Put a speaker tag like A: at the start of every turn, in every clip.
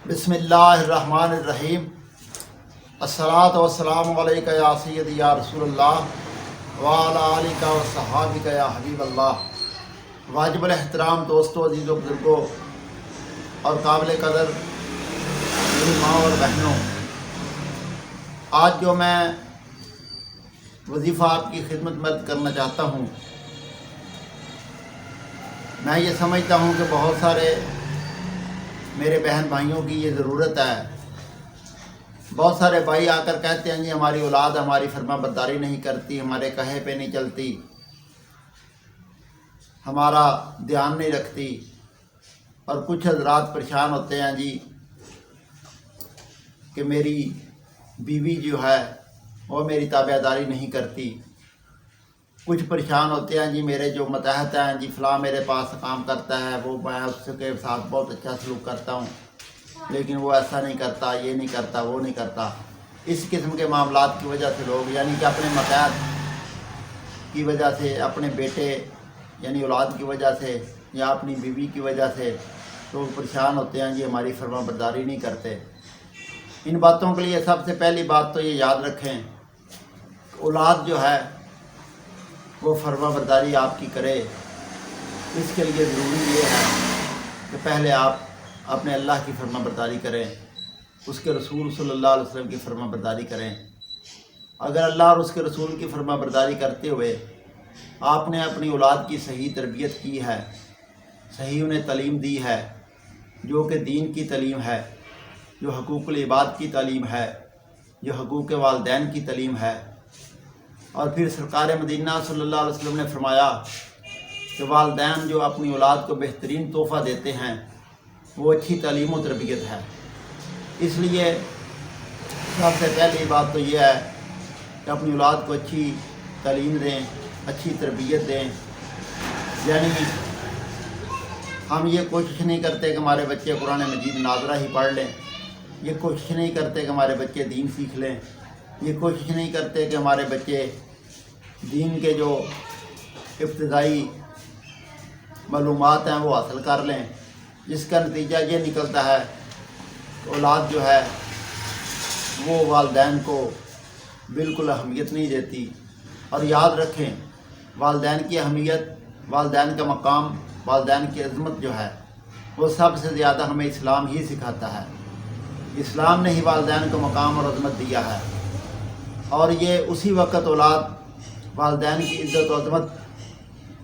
A: बिस्मिल्लाहिर्रहमानिर्रहीम। अस्सलातु वस्सलामु अलैका या सय्यदी या रसूल अल्लाह व अला आलिका व सहाबिका या हबीब अल्लाह। वाजिबुल एहतराम दोस्तों, अजीज़ों, बुजुर्गों और काबिल कदर मेरी माँ और बहनों, आज जो मैं वजीफ़ा आपकी खिदमत में अर्ज़ करना चाहता हूँ, मैं ये समझता हूँ कि बहुत सारे मेरे बहन भाइयों की ये ज़रूरत है। बहुत सारे भाई आकर कहते हैं जी हमारी औलाद हमारी फरमाबरदारी नहीं करती, हमारे कहे पे नहीं चलती, हमारा ध्यान नहीं रखती। और कुछ हज़रात परेशान होते हैं जी कि मेरी बीवी जो है वो मेरी ताबेदारी नहीं करती। कुछ परेशान होते हैं जी मेरे जो मतहत हैं जी, फ़लाँ मेरे पास काम करता है, वो मैं उसके साथ बहुत अच्छा सलूक करता हूँ, लेकिन वो ऐसा नहीं करता, ये नहीं करता, वो नहीं करता। इस किस्म के मामलात की वजह से लोग यानी कि अपने मतहत की वजह से, अपने बेटे यानी औलाद की वजह से या अपनी बीवी की वजह से लोग परेशान होते हैं जी हमारी फरमाबरदारी नहीं करते। इन बातों के लिए सबसे पहली बात तो ये याद रखें, औलाद जो है वो फरमाबरदारी आपकी करे। इसके लिए ज़रूरी ये है कि पहले आप अपने अल्लाह की फरमाबरदारी करें, उसके रसूल सल्लल्लाहु अलैहि वसल्लम की फरमाबरदारी करें। अगर अल्लाह और उसके रसूल की फरमाबरदारी करते हुए आपने अपनी औलाद की सही तरबियत की है, सही उन्हें तालीम दी है, जो कि दीन की तालीम है, जो हकूक़ुल इबाद की तालीम है, जो हकूक़ वालिदैन की तालीम है, और फिर सरकार मदीना सल्लल्लाहु अलैहि वसल्लम ने फरमाया कि वालिदैन जो अपनी औलाद को बेहतरीन तोहफ़ा देते हैं वो अच्छी तालीम और तरबियत है। इसलिए सबसे पहली बात तो यह है कि अपनी औलाद को अच्छी तालीम दें, अच्छी तरबियत दें। यानी हम ये कोशिश नहीं करते कि हमारे बच्चे कुरान मजीद नाज़रा ही पढ़ लें, ये कोशिश नहीं करते कि हमारे बच्चे दीन सीख लें, ये कोशिश नहीं करते कि हमारे बच्चे दीन के जो इब्तिदाई मालूमात हैं वो हासिल कर लें। जिसका नतीजा ये निकलता है कि औलाद जो है वो वालिदैन को बिल्कुल अहमियत नहीं देती। और याद रखें, वालिदैन की अहमियत, वालिदैन का मकाम, वालिदैन की अज़मत जो है वो सबसे ज़्यादा हमें इस्लाम ही सिखाता है। इस्लाम ने ही वालिदैन को मकाम और अज़मत दिया है, और ये उसी वक़्त औलाद वालिदैन की इज़्ज़त और अज़मत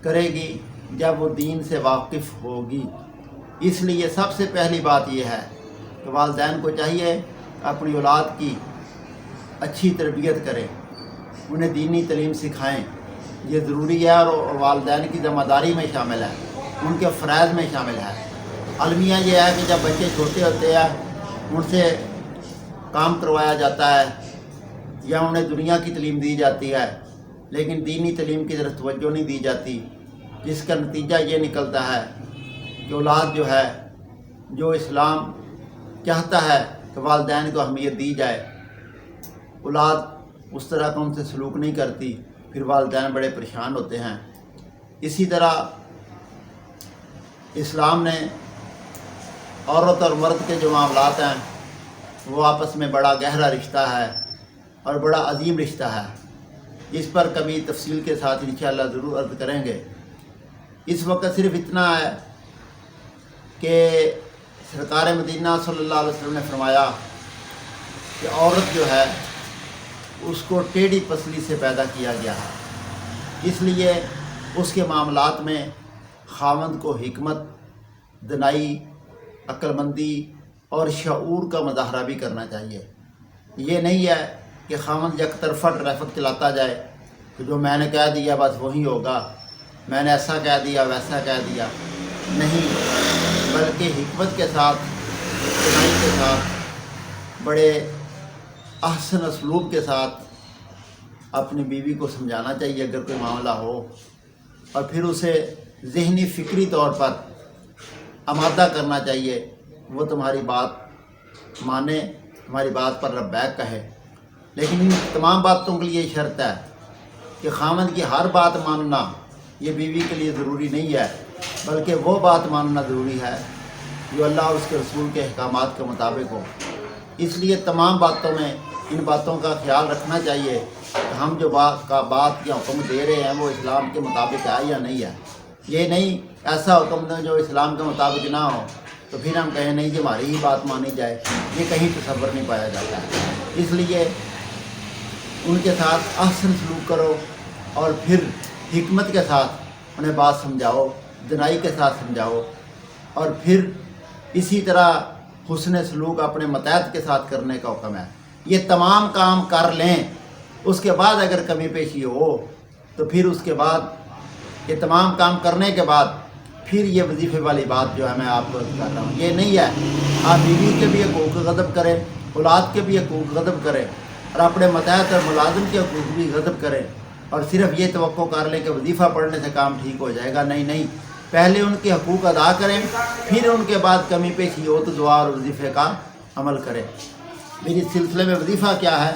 A: करेगी जब वो दीन से वाकिफ़ होगी। इसलिए सबसे पहली बात यह है कि वालिदैन को चाहिए अपनी औलाद की अच्छी तरबियत करें, उन्हें दीनी तालीम सिखाएं। ये ज़रूरी है और वालिदैन की ज़िम्मेदारी में शामिल है, उनके फ़राइज़ में शामिल है। अलमिया ये है कि जब बच्चे छोटे होते हैं उनसे काम करवाया जाता है या उन्हें दुनिया की तालीम दी जाती है, लेकिन दीनी तालीम की तरफ तवज्जो नहीं दी जाती। जिसका नतीजा ये निकलता है कि औलाद जो है, जो इस्लाम चाहता है कि वालिदैन को अहमियत दी जाए, औलाद उस तरह का उनसे सलूक नहीं करती, फिर वालिदैन बड़े परेशान होते हैं। इसी तरह इस्लाम ने औरत और मर्द के जो मामलात हैं वो आपस में बड़ा गहरा रिश्ता है और बड़ा अजीम रिश्ता है। इस पर कभी तफसील के साथ इंशाअल्लाह ज़रूर अर्ज़ करेंगे। इस वक्त सिर्फ इतना है कि सरकार मदीना सल्लल्लाहु अलैहि वसल्लम ने फरमाया कि औरत जो है उसको टेढ़ी पसली से पैदा किया गया है, इसलिए उसके मामलात में खामद को हिकमत, दनाई, अक्लमंदी और शऊर का मुज़ाहरा भी करना चाहिए। ये नहीं है कि खामद एक तरफा ट्रैफिक चलाता जाए कि जो मैंने कह दिया बस वही होगा, मैंने ऐसा कह दिया वैसा कह दिया, नहीं, बल्कि हिकमत के साथ, दनाई के साथ, बड़े अहसन असलूब के साथ अपनी बीवी को समझाना चाहिए अगर कोई मामला हो, और फिर उसे ज़हनी फ़िक्री तौर पर आमादा करना चाहिए, वो तुम्हारी बात माने, तुम्हारी बात पर लब्बैक कहे। लेकिन इन तमाम बातों के लिए शर्त है कि खामद की हर बात मानना ये बीवी के लिए ज़रूरी नहीं है, बल्कि वो बात मानना ज़रूरी है جو اللہ اور اس کے رسول کے احکامات کے مطابق ہو۔ اس لیے تمام باتوں میں ان باتوں کا خیال رکھنا چاہیے کہ ہم جو بات یا حکم دے رہے ہیں وہ اسلام کے مطابق ہے یا نہیں ہے۔ یہ نہیں ایسا حکم دیں جو اسلام کے مطابق نہ ہو تو پھر ہم کہیں نہیں جی ہماری ہی بات مانی جائے، یہ کہیں تصور نہیں پایا جاتا ہے۔ اس لیے ان کے ساتھ احسن سلوک کرو اور پھر حکمت کے ساتھ انہیں بات سمجھاؤ، دنائی کے ساتھ سمجھاؤ، اور پھر اسی طرح حسن سلوک اپنے ماتحت کے ساتھ کرنے کا حکم ہے۔ یہ تمام کام کر لیں، اس کے بعد اگر کمی پیشی ہو تو پھر اس کے بعد یہ تمام کام کرنے کے بعد پھر یہ وظیفے والی بات جو ہے میں آپ کو کر رہا ہوں، یہ نہیں ہے۔ آپ بیوی کے بھی حقوق غضب کریں، اولاد کے بھی حقوق غضب کریں، اور اپنے ماتحت اور ملازم کے حقوق بھی غضب کریں، اور صرف یہ توقع کر لیں کہ وظیفہ پڑھنے سے کام ٹھیک ہو جائے گا۔ نہیں، پہلے ان کے حقوق ادا کریں، پھر ان کے بعد کمی پیشی ہو تو دعا اور وظیفے کا عمل کریں۔ میری سلسلے میں وظیفہ کیا ہے؟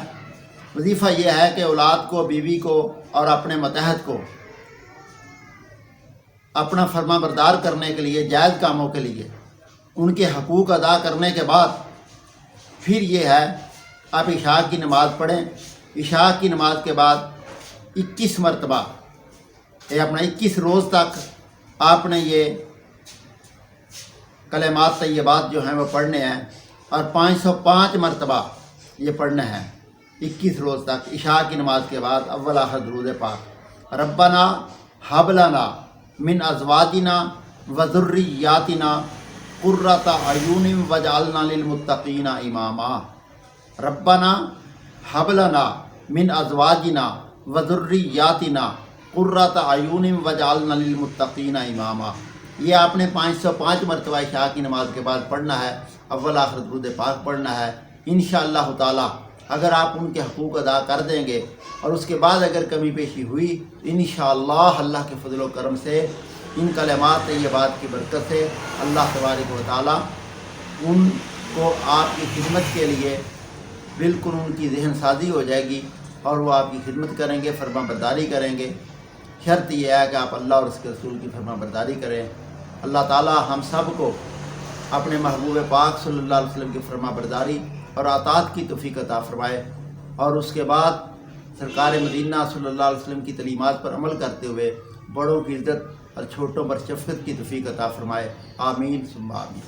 A: وظیفہ یہ ہے کہ اولاد کو، بیوی کو اور اپنے ماتحت کو اپنا فرما بردار کرنے کے لیے، جائز کاموں کے لیے ان کے حقوق ادا کرنے کے بعد پھر یہ ہے آپ عشاء کی نماز پڑھیں۔ عشاء کی نماز کے بعد 21 مرتبہ یہ اپنا 21 روز تک آپ نے یہ کلمات طیبات جو ہیں وہ پڑھنے ہیں، اور 505 مرتبہ یہ پڑھنے ہیں 21 روز تک عشاء کی نماز کے بعد اول آخر درود پاک۔ ربنا ہب لنا من ازواجنا وذریاتنا قرۃ اعین واجعلنا للمتقین اماما۔ ربنا ہب لنا من ازواجنا وذریاتنا قرۃ اعین واجعلنا للمتقین اماما۔ یہ آپ نے 505 مرتبہ عشاء کی نماز کے بعد پڑھنا ہے، اول آخر درود پاک پڑھنا ہے۔ انشاءاللہ تعالی اگر آپ ان کے حقوق ادا کر دیں گے اور اس کے بعد اگر کمی پیشی ہوئی تو انشاءاللہ اللہ کے فضل و کرم سے ان کلمات طیبات کی برکت سے اللہ تبارک و تعالی ان کو آپ کی خدمت کے لیے بالکل ان کی ذہن سازی ہو جائے گی اور وہ آپ کی خدمت کریں گے، فرما برداری کریں گے۔ شرط یہ ہے کہ آپ اللہ اور اس کے رسول کی فرما برداری کریں۔ اللہ تعالی ہم سب کو اپنے محبوب پاک صلی اللہ علیہ وسلم کی فرما برداری اور اطاعت کی توفیق عطا فرمائے، اور اس کے بعد سرکار مدینہ صلی اللہ علیہ وسلم کی تعلیمات پر عمل کرتے ہوئے بڑوں کی عزت اور چھوٹوں پر شفقت کی توفیق عطا فرمائے۔ آمین ثم آمین۔